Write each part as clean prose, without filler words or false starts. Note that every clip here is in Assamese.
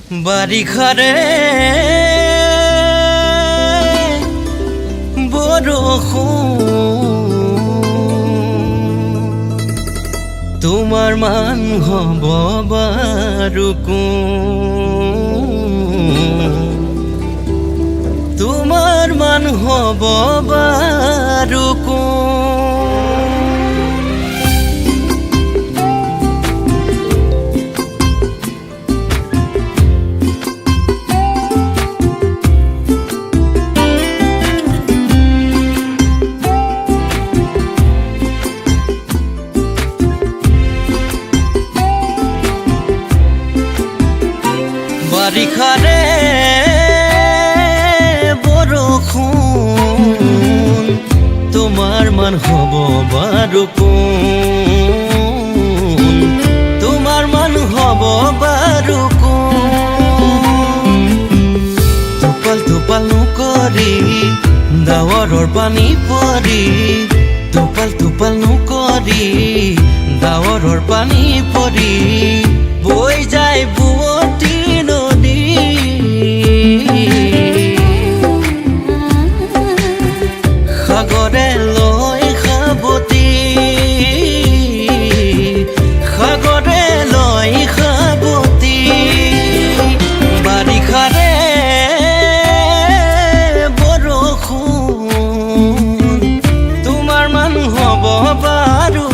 বাৰিষাৰে বৰষুণ তোমাৰ মান হ'ব বাৰু তোমাৰ মান হ'ব বাৰু বাৰিষাৰে বৰষুণ তোমাৰ মান হ'ব বাৰু তোমাৰ মান হ'ব বাৰু টোপাল টোপাল নকৰি ডাৱৰৰ পানী পৰি টোপাল টোপাল নকৰি ডাৱৰৰ পানী পৰি বৈ যায় বুৱতী নদী সাগৰে লৈ সাৱতী সাগৰে লৈ সাৱতী বাৰিষাৰে বৰষুণ তোমাৰ মান হ'ব বাৰু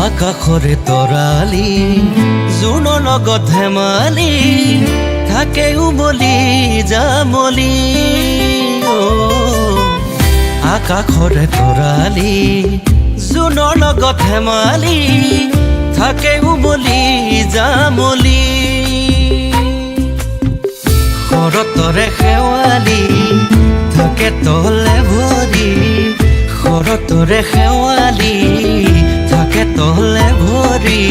আকাশৰে তৰালি জোনৰ লগত ধেমালি থাকে উমলি জামলি আকাশৰে তৰালি জোনৰ লগত ধেমালি থাকে উমলি জামলি শৰতৰে শেৱালি থাকে তলে ভৰি শৰতৰে শেৱালি থাকে তলে ভৰি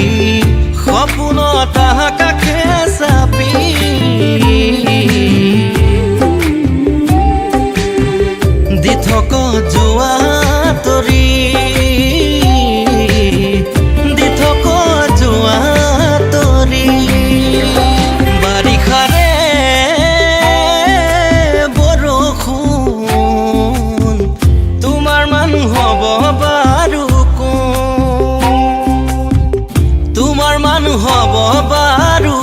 সপোনত আকাশে চাপি দি থক যোৱা তৰি দি থক যোৱা তৰি বাৰিষাৰে বৰষুণ তোমাৰ মান হ'ব বাৰু তোমাৰ মান হ'ব বাৰু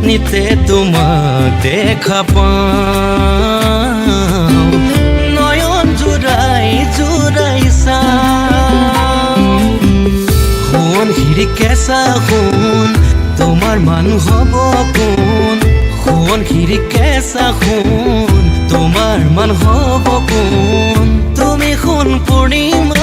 নিতে তোমাক দেখা পাওঁ নয়ন জোৰাই জোৰাই চাওঁ সোণ হিৰিকেঁচা সোণ তোমাৰ মান হ'ব কোন সোণ হিৰিকেঁচা সোণ তোমাৰ মান হ'ব কোন তুমি সোণ পূৰ্ণিমা